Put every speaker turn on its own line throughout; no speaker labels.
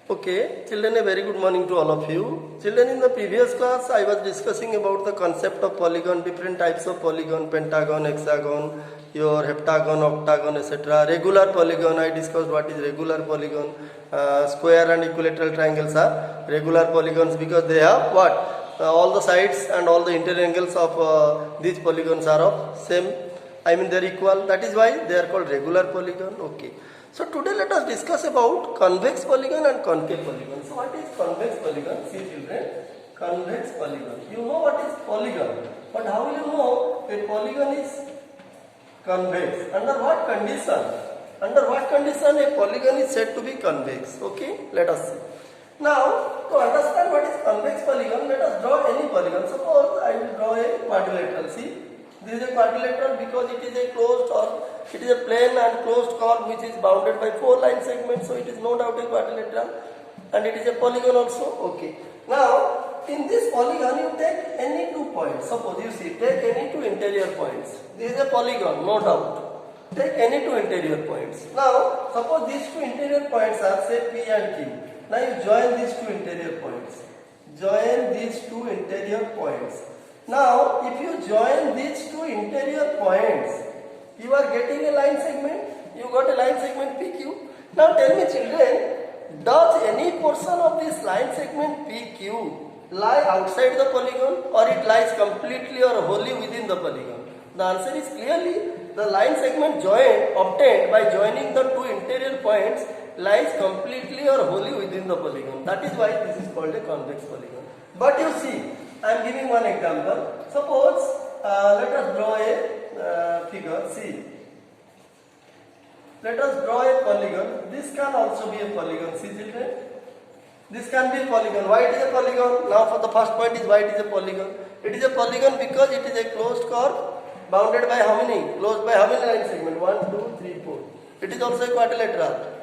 Okay, children, a very good morning to all of you. Children, in the previous class, I was discussing about the concept of polygon, different types of polygon, pentagon, hexagon, your heptagon, octagon, etc. Regular polygon, I discussed what is regular polygon. Square and equilateral triangles are regular polygons because they have what? All the sides and all the interior angles of these polygons are of same. I mean, they are equal. That is why they are called regular polygon. Okay. So today let us discuss about convex polygon and concave polygon. So what is convex polygon? See children, convex polygon. You know what is polygon, but how will you know a polygon is convex? Under what condition? Under what condition a polygon is said to be convex? Okay, let us see. Now, to understand what is convex polygon, let us draw any polygon. Suppose I will draw a quadrilateral. See, this is a quadrilateral because it is a closed or it is a plane and closed curve which is bounded by 4 line segments. So it is no doubt a quadrilateral and it is a polygon also. Okay. Now, in this polygon you take any 2 points. Suppose you see, take any 2 interior points. This is a polygon, no doubt. Take any 2 interior points. Now, suppose these 2 interior points are say P and Q. Now you join these 2 interior points. Join these 2 interior points. Now, if you join these 2 interior points, you are getting a line segment. You got a line segment PQ. Now tell me children, does any portion of this line segment PQ lie outside the polygon or it lies completely or wholly within the polygon? The answer is clearly the line segment obtained by joining the 2 interior points lies completely or wholly within the polygon. That is why this is called a convex polygon. But you see, I am giving one example. Suppose let us draw a figure. See, let us draw a polygon. This can also be a polygon. See children, this can be a polygon. Why it is a polygon? Now for the first point is why it is a polygon. It is a polygon because it is a closed curve bounded by how many? Closed by how many line segment? 1, 2, 3, 4. It is also a quadrilateral.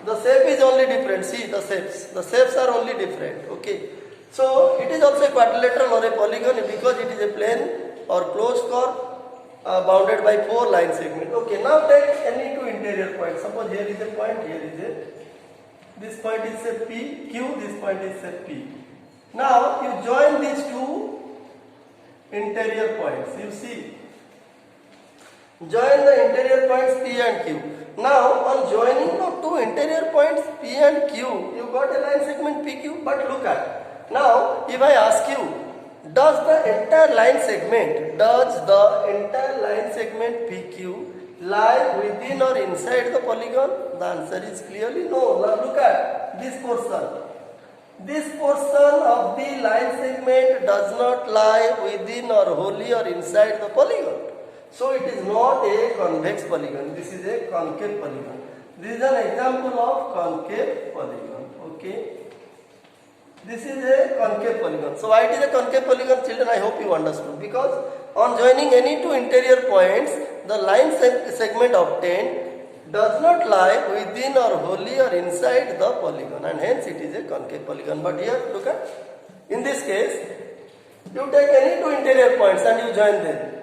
The shape is only different. See the shapes. The shapes are only different. Okay. So it is also a quadrilateral or a polygon because it is a plane or closed curve bounded by 4 line segments. Okay, now take any 2 interior points. Suppose here is a point, here is a, this point is a P, Q, this point is a P. Now you join these 2 interior points. You see, join the interior points P and Q. Now on joining the 2 interior points P and Q, you got a line segment PQ. But look at. Now, if I ask you, does the entire line segment PQ lie within or inside the polygon? The answer is clearly no. Now look at this portion. This portion of the line segment does not lie within or wholly or inside the polygon. So it is not a convex polygon. This is a concave polygon. This is an example of concave polygon. Okay. This is a concave polygon. So why it is a concave polygon, children? I hope you understood. Because on joining any 2 interior points, the line segment obtained does not lie within or wholly or inside the polygon, and hence it is a concave polygon. But here, look at, in this case, you take any 2 interior points and you join them.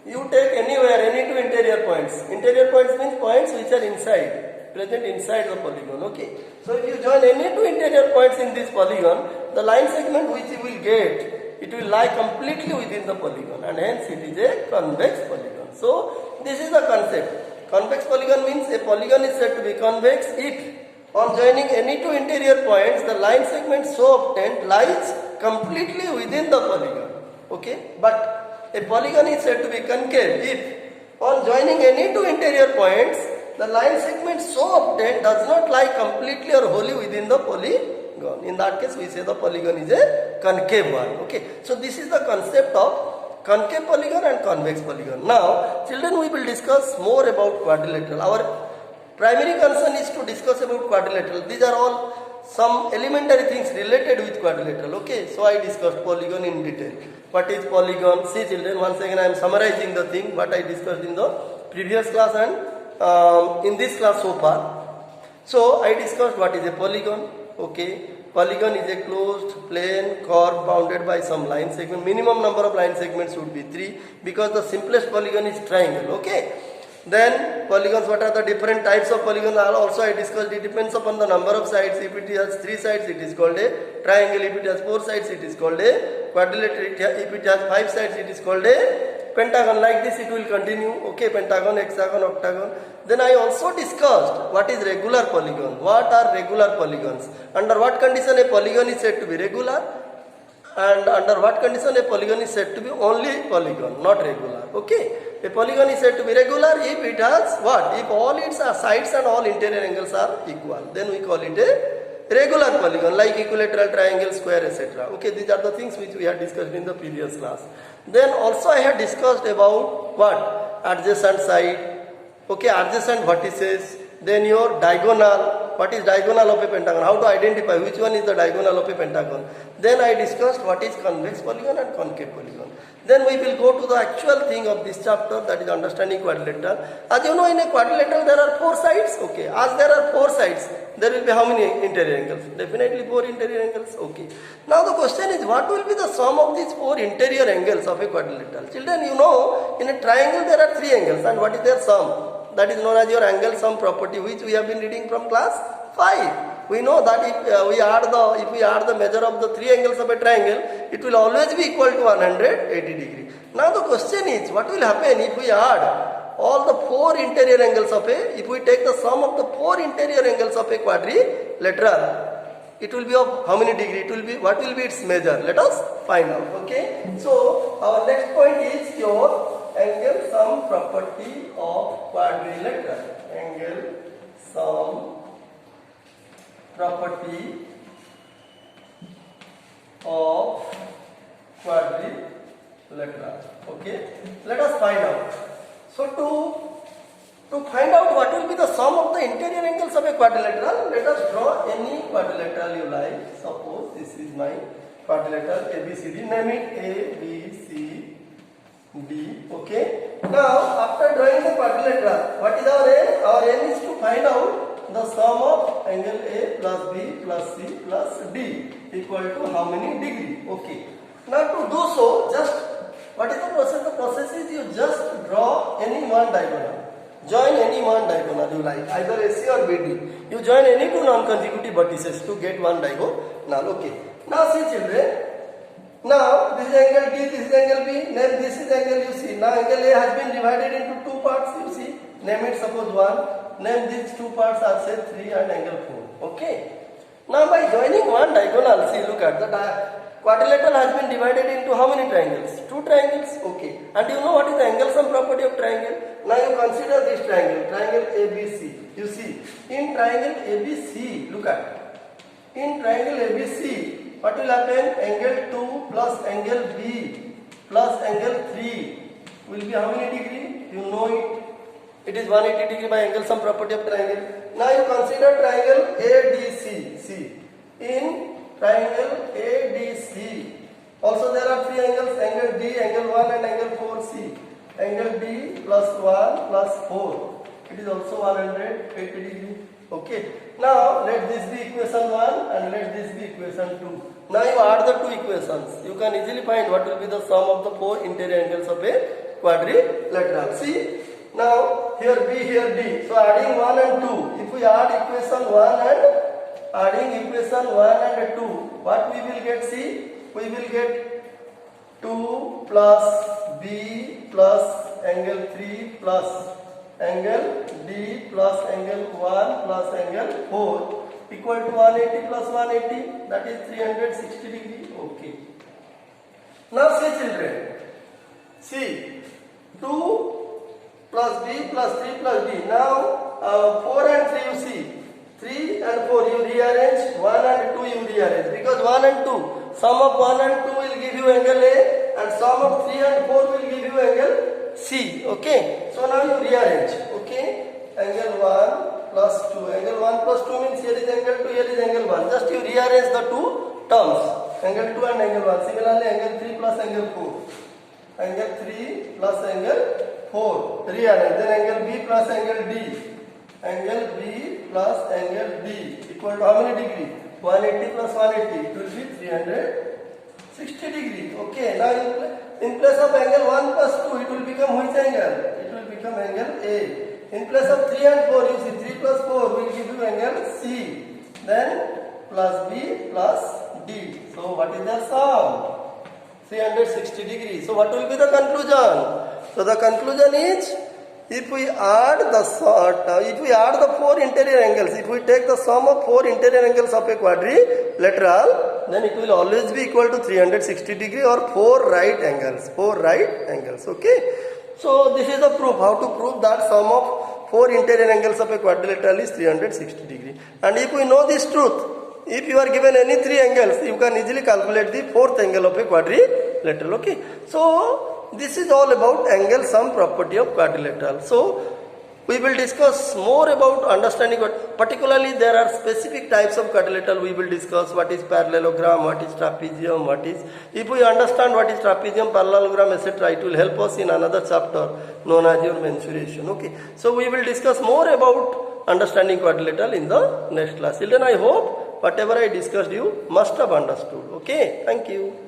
You take anywhere, any 2 interior points. Interior points means points which are inside, present inside the polygon. Okay. So if you join any 2 interior points in this polygon, the line segment which you will get, it will lie completely within the polygon, and hence it is a convex polygon. So this is the concept. Convex polygon means a polygon is said to be convex if on joining any 2 interior points, the line segment so obtained lies completely within the polygon. Okay. But a polygon is said to be concave if on joining any 2 interior points, the line segment so obtained does not lie completely or wholly within the polygon. In that case, we say the polygon is a concave one. Okay. So this is the concept of concave polygon and convex polygon. Now, children, we will discuss more about quadrilateral. Our primary concern is to discuss about quadrilateral. These are all some elementary things related with quadrilateral. Okay. So I discussed polygon in detail. What is polygon? See children, once again I am summarizing the thing what I discussed in the previous class and in this class so far. So I discussed what is a polygon. Okay, polygon is a closed plane curve bounded by some line segment. Minimum number of line segments would be 3 because the simplest polygon is triangle. Okay, Then polygons, what are the different types of polygons? Also I discussed, it depends upon the number of sides. If it has 3 sides, it is called a triangle. If it has 4 sides, it is called a quadrilateral. If it has 5 sides, it is called a pentagon. Like this it will continue. Okay, pentagon, hexagon, octagon. Then I also discussed what is regular polygon. What are regular polygons? Under what condition a polygon is said to be regular? And under what condition a polygon is said to be only polygon, not regular. Okay. A polygon is said to be regular if it has what? If all its sides and all interior angles are equal. Then we call it a regular polygon, like equilateral, triangle, square, etc. Okay, these are the things which we had discussed in the previous class. Then also I had discussed about what? Adjacent side, okay, adjacent vertices, then your diagonal. What is diagonal of a pentagon? How to identify which one is the diagonal of a pentagon? Then I discussed what is convex polygon and concave polygon. Then we will go to the actual thing of this chapter, that is understanding quadrilateral. As you know, in a quadrilateral there are 4 sides. Okay, as there are 4 sides, there will be how many interior angles? Definitely 4 interior angles. Okay. Now the question is, what will be the sum of these 4 interior angles of a quadrilateral? Children, you know, in a triangle there are 3 angles, and what is their sum? That is known as your angle sum property, which we have been reading from class 5. We know that if we add the measure of the 3 angles of a triangle, it will always be equal to 180 degree. Now the question is, what will happen if we add all the 4 interior angles of if we take the sum of the 4 interior angles of a quadrilateral? It will be of how many degree? It will be, what will be its measure? Let us find out. Okay. So our next point is your angle sum property of quadrilateral. Angle sum property of quadrilateral. Okay, let us find out. So to find out what will be the sum of the interior angles of a quadrilateral, let us draw any quadrilateral you like. Suppose this is my quadrilateral ABCD. Name it A, B, C, D. Okay. Now after drawing the quadrilateral, what is our aim? Our aim is to find out the sum of angle A plus B plus C plus D equal to how many degree. Okay. Now to do so, just what is the process? The process is you just draw any one diagonal. Join any one diagonal you like, either AC or BD. You join any 2 non-consecutive vertices to get one diagonal. Okay. Now see children. Now this is angle D, this is angle B. Name this is angle you see. Now angle A has been divided into 2 parts. You see. Name it suppose 1. Name these 2 parts are say 3 and angle 4. Okay. Now by joining one diagonal, see, look at the quadrilateral has been divided into how many triangles? 2 triangles. Okay. And you know what is the angle sum property of triangle? Now you consider this triangle, triangle ABC. You see, in triangle ABC, look at. In triangle ABC, what will happen? Angle 2 plus angle B plus angle 3 will be how many degree? You know it. It is 180 degree by angle sum property of triangle. Now you consider triangle ADC. See, in triangle ADC, also there are 3 angles, angle D, angle 1 and angle 4. See, angle D plus 1 plus 4. It is also 180 degree. Okay. Now let this be equation 1 and let this be equation 2. Now you add the 2 equations. You can easily find what will be the sum of the 4 interior angles of a quadrilateral. See. Now here B, here D. So adding 1 and 2. If we add equation 1 and adding equation 1 and 2, what we will get? See, we will get 2 plus B plus angle 3 plus angle D plus angle 1 plus angle 4 equal to 180 plus 180, that is 360 degree. Okay. Now see children, see 2 plus B plus 3 plus D. Now 4 and 3 you see. 3 and 4 you rearrange, 1 and 2 you rearrange. Because 1 and 2, sum of 1 and 2 will give you angle A and sum of 3 and 4 will give you angle C. Okay. So now you rearrange. Okay. Angle 1 plus 2. Angle 1 plus 2 means here is angle 2, here is angle 1. Just you rearrange the 2 terms. Angle 2 and angle 1. Similarly angle 3 plus angle 4. Angle 3 plus angle 4. Rearrange. Then angle B plus angle D. Angle B plus angle D equal to how many degree? 180 plus 180. It will be 360 degree. Okay. Now in place of angle 1 plus 2, it will become which angle? It will become angle angle A. In place of 3 and 4, you see 3 plus 4 will give you angle C. Then plus B plus D. So what is the sum? 360 degrees. So what will be the conclusion? So the conclusion is, if we add the 4 interior angles, if we take the sum of 4 interior angles of a quadrilateral, then it will always be equal to 360 degree or 4 right angles. 4 right angles. Okay. So this is the proof. How to prove that sum of 4 interior angles of a quadrilateral is 360 degree. And if we know this truth, if you are given any 3 angles, you can easily calculate the 4th angle of a quadrilateral. Okay. So this is all about angle sum property of quadrilateral. So we will discuss more about understanding what, particularly there are specific types of quadrilateral. We will discuss what is parallelogram, what is trapezium, what is, if we understand what is trapezium, parallelogram, etc., it will help us in another chapter known as your mensuration. Okay. So we will discuss more about understanding quadrilateral in the next class. Children, I hope whatever I discussed you must have understood. Okay. Thank you.